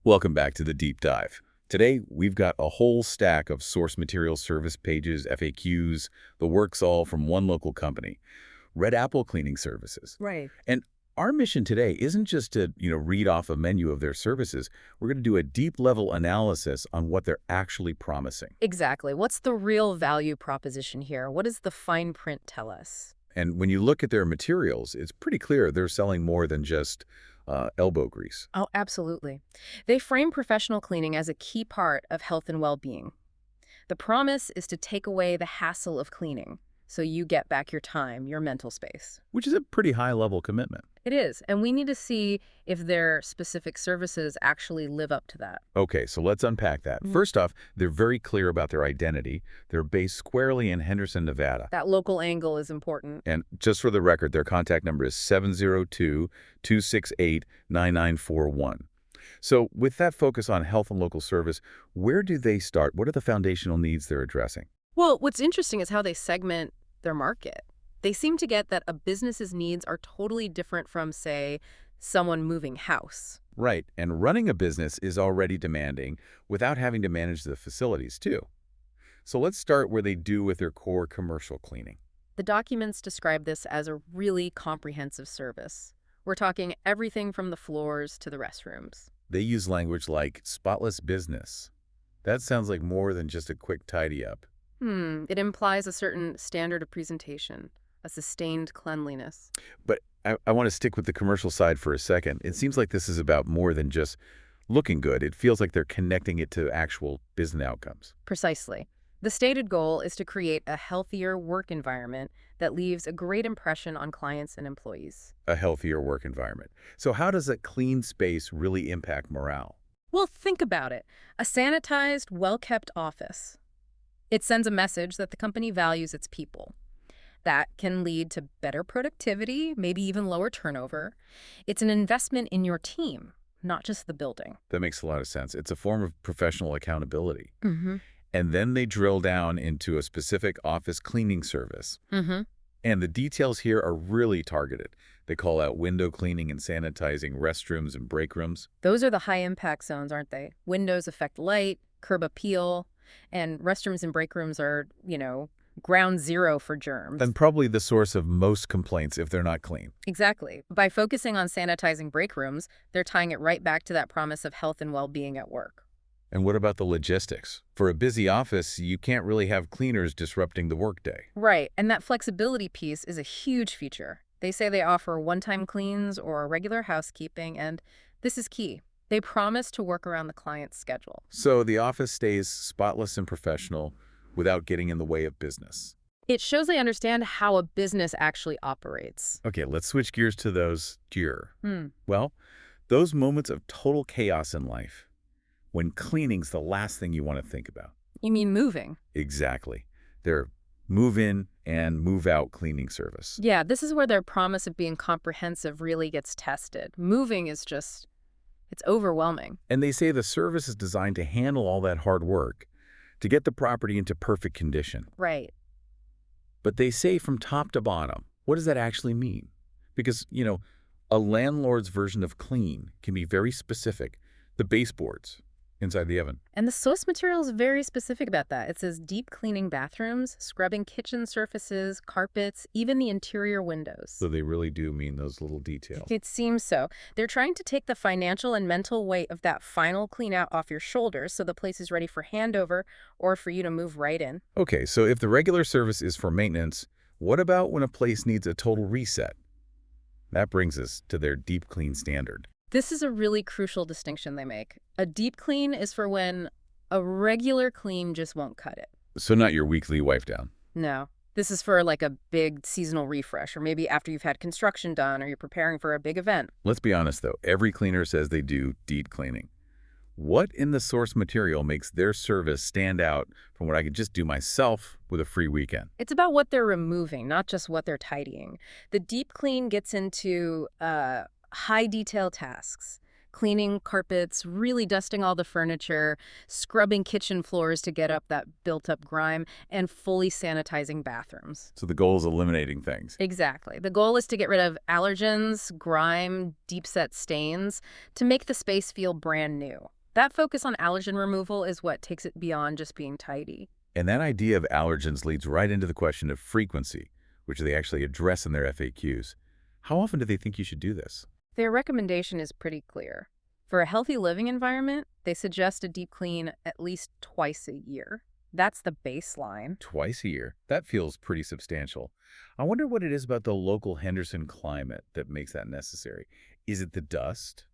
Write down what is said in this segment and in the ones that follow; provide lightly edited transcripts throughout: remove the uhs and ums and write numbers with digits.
Welcome back to the Deep Dive. Today, we've got a whole stack of source material service pages, FAQs, the works all from one local company, Red Apple Cleaning Services. Right. And our mission today isn't just to, read off a menu of their services. We're going to do a deep-level analysis on what they're actually promising. Exactly. What's the real value proposition here? What does the fine print tell us? And when you look at their materials, it's pretty clear they're selling more than just elbow grease. Oh, absolutely. They frame professional cleaning as a key part of health and well-being. The promise is to take away the hassle of cleaning, so you get back your time, your mental space. Which is a pretty high-level commitment. It is, and we need to see if their specific services actually live up to that. Okay, so let's unpack that. First off, they're very clear about their identity. They're based squarely in Henderson, Nevada. That local angle is important. And just for the record, their contact number is 702-268-9941. So with that focus on health and local service, where do they start? What are the foundational needs they're addressing? Well, what's interesting is how they segment their market. They seem to get that a business's needs are totally different from, say, someone moving house. Right, and running a business is already demanding without having to manage the facilities, too. So let's start where they do with their core commercial cleaning. The documents describe this as a really comprehensive service. We're talking everything from the floors to the restrooms. They use language like spotless business. That sounds like more than just a quick tidy-up. It implies a certain standard of presentation, a sustained cleanliness. But I want to stick with the commercial side for a second. It seems like this is about more than just looking good. It feels like they're connecting it to actual business outcomes. Precisely. The stated goal is to create a healthier work environment that leaves a great impression on clients and employees. A healthier work environment. So how does a clean space really impact morale? Well, think about it. A sanitized, well-kept office. It sends a message that the company values its people. That can lead to better productivity, maybe even lower turnover. It's an investment in your team, not just the building. That makes a lot of sense. It's a form of professional accountability. Mm-hmm. And then they drill down into a specific office cleaning service. Mm-hmm. And the details here are really targeted. They call out window cleaning and sanitizing restrooms and breakrooms. Those are the high-impact zones, aren't they? Windows affect light, curb appeal, and restrooms and breakrooms are, ground zero for germs. And probably the source of most complaints if they're not clean. Exactly. By focusing on sanitizing breakrooms, they're tying it right back to that promise of health and well-being at work. And what about the logistics? For a busy office, you can't really have cleaners disrupting the workday. Right, and that flexibility piece is a huge feature. They say they offer one-time cleans or regular housekeeping, and this is key. They promise to work around the client's schedule. So the office stays spotless and professional without getting in the way of business. It shows they understand how a business actually operates. Okay, let's switch gears to those Well, those moments of total chaos in life, when cleaning's the last thing you want to think about. You mean moving? Exactly. Their move-in and move-out cleaning service. Yeah, this is where their promise of being comprehensive really gets tested. Moving is just, it's overwhelming. And they say the service is designed to handle all that hard work, to get the property into perfect condition. Right. But they say from top to bottom. What does that actually mean? Because, a landlord's version of clean can be very specific. The baseboards inside the oven. And the source material is very specific about that. It says deep cleaning bathrooms, scrubbing kitchen surfaces, carpets, even the interior windows. So they really do mean those little details. It seems so. They're trying to take the financial and mental weight of that final clean out off your shoulders so the place is ready for handover or for you to move right in. Okay, so if the regular service is for maintenance, what about when a place needs a total reset? That brings us to their deep clean standard. This is a really crucial distinction they make. A deep clean is for when a regular clean just won't cut it. So not your weekly wipe down. No. This is for like a big seasonal refresh, or maybe after you've had construction done or you're preparing for a big event. Let's be honest, though. Every cleaner says they do deep cleaning. What in the source material makes their service stand out from what I could just do myself with a free weekend? It's about what they're removing, not just what they're tidying. The deep clean gets into high detail tasks. Cleaning carpets, really dusting all the furniture, scrubbing kitchen floors to get up that built-up grime, and fully sanitizing bathrooms. So the goal is eliminating things. Exactly. The goal is to get rid of allergens, grime, deep-set stains, to make the space feel brand new. That focus on allergen removal is what takes it beyond just being tidy. And that idea of allergens leads right into the question of frequency, which they actually address in their FAQs. How often do they think you should do this? Their recommendation is pretty clear. For a healthy living environment, they suggest a deep clean at least twice a year. That's the baseline. Twice a year. That feels pretty substantial. I wonder what it is about the local Henderson climate that makes that necessary. Is it the dust?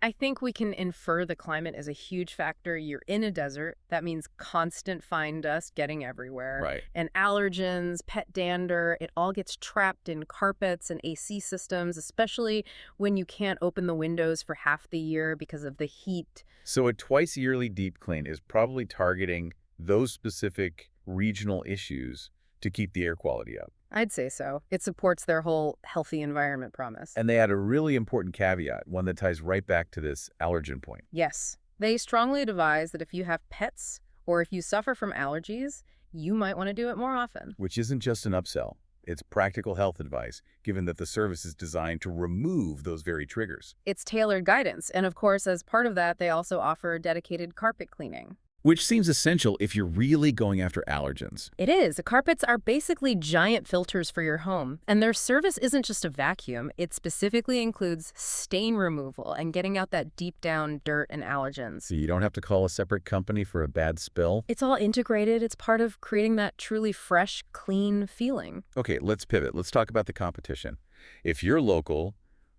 I think we can infer the climate is a huge factor. You're in a desert. That means constant fine dust getting everywhere. Right. And allergens, pet dander, it all gets trapped in carpets and AC systems, especially when you can't open the windows for half the year because of the heat. So a twice yearly deep clean is probably targeting those specific regional issues to keep the air quality up. I'd say so. It supports their whole healthy environment promise. And they add a really important caveat, one that ties right back to this allergen point. Yes, they strongly advise that if you have pets or if you suffer from allergies, you might want to do it more often. Which isn't just an upsell. It's practical health advice, given that the service is designed to remove those very triggers. It's tailored guidance, and of course, as part of that, they also offer dedicated carpet cleaning. Which seems essential if you're really going after allergens. It is. The carpets are basically giant filters for your home, and their service isn't just a vacuum. It specifically includes stain removal and getting out that deep down dirt and allergens. So you don't have to call a separate company for a bad spill? It's all integrated. It's part of creating that truly fresh, clean feeling. Okay, let's pivot. Let's talk about the competition. If you're local,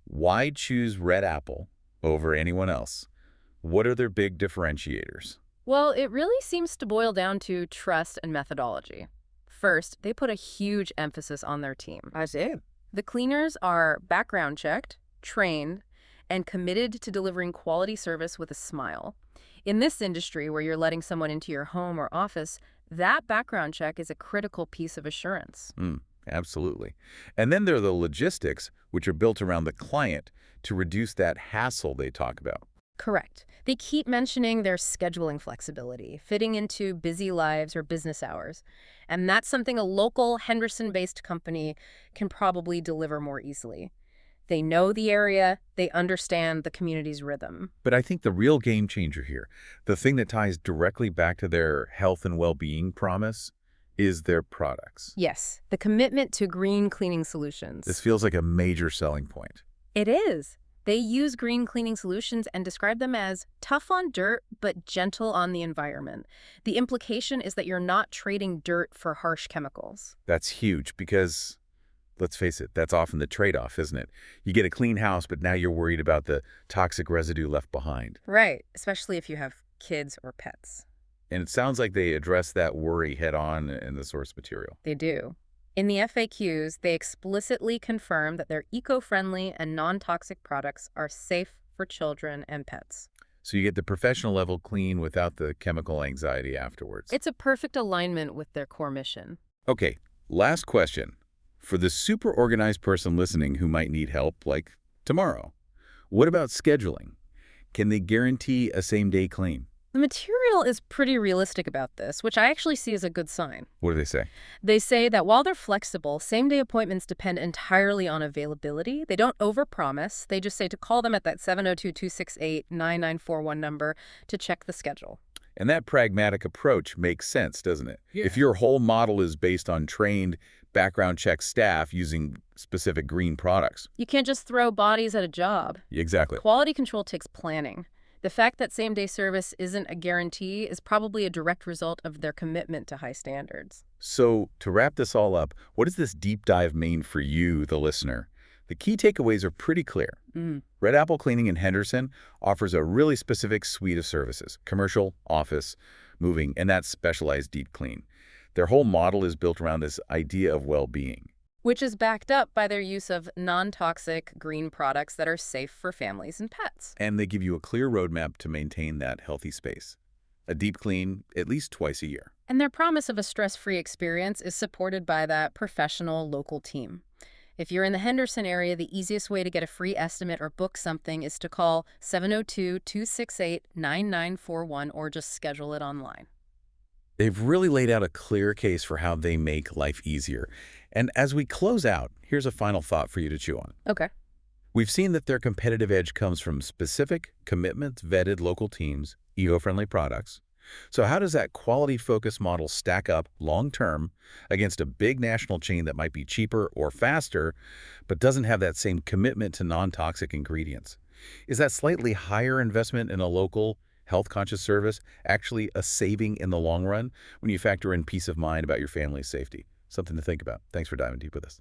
why choose Red Apple over anyone else? What are their big differentiators? Well, it really seems to boil down to trust and methodology. First, they put a huge emphasis on their team. I see. The cleaners are background checked, trained, and committed to delivering quality service with a smile. In this industry where you're letting someone into your home or office, that background check is a critical piece of assurance. Absolutely. And then there are the logistics, which are built around the client to reduce that hassle they talk about. Correct. They keep mentioning their scheduling flexibility, fitting into busy lives or business hours. And that's something a local Henderson-based company can probably deliver more easily. They know the area, they understand the community's rhythm. But I think the real game changer here, the thing that ties directly back to their health and well-being promise, is their products. Yes, the commitment to green cleaning solutions. This feels like a major selling point. It is. They use green cleaning solutions and describe them as tough on dirt but gentle on the environment. The implication is that you're not trading dirt for harsh chemicals. That's huge because, let's face it, that's often the trade-off, isn't it? You get a clean house, but now you're worried about the toxic residue left behind. Right, especially if you have kids or pets. And it sounds like they address that worry head-on in the source material. They do. In the FAQs, they explicitly confirm that their eco-friendly and non-toxic products are safe for children and pets. So you get the professional level clean without the chemical anxiety afterwards. It's a perfect alignment with their core mission. Okay, last question. For the super organized person listening who might need help, like tomorrow, what about scheduling? Can they guarantee a same-day clean? The material is pretty realistic about this, which I actually see as a good sign. What do they say? They say that while they're flexible, same-day appointments depend entirely on availability. They don't overpromise. They just say to call them at that 702-268-9941 number to check the schedule. And that pragmatic approach makes sense, doesn't it? Yeah. If your whole model is based on trained, background check staff using specific green products. You can't just throw bodies at a job. Exactly. Quality control takes planning. The fact that same-day service isn't a guarantee is probably a direct result of their commitment to high standards. So to wrap this all up, what does this deep dive mean for you, the listener? The key takeaways are pretty clear. Red Apple Cleaning in Henderson offers a really specific suite of services: commercial, office, moving, and that specialized deep clean. Their whole model is built around this idea of well-being. Which is backed up by their use of non-toxic green products that are safe for families and pets. And they give you a clear roadmap to maintain that healthy space. A deep clean at least twice a year. And their promise of a stress-free experience is supported by that professional local team. If you're in the Henderson area, the easiest way to get a free estimate or book something is to call 702-268-9941 or just schedule it online. They've really laid out a clear case for how they make life easier. And as we close out, here's a final thought for you to chew on. Okay. We've seen that their competitive edge comes from specific, commitment-vetted local teams, eco-friendly products. So how does that quality-focused model stack up long-term against a big national chain that might be cheaper or faster, but doesn't have that same commitment to non-toxic ingredients? Is that slightly higher investment in a local, health-conscious service actually a saving in the long run when you factor in peace of mind about your family's safety? Something to think about. Thanks for diving deep with us.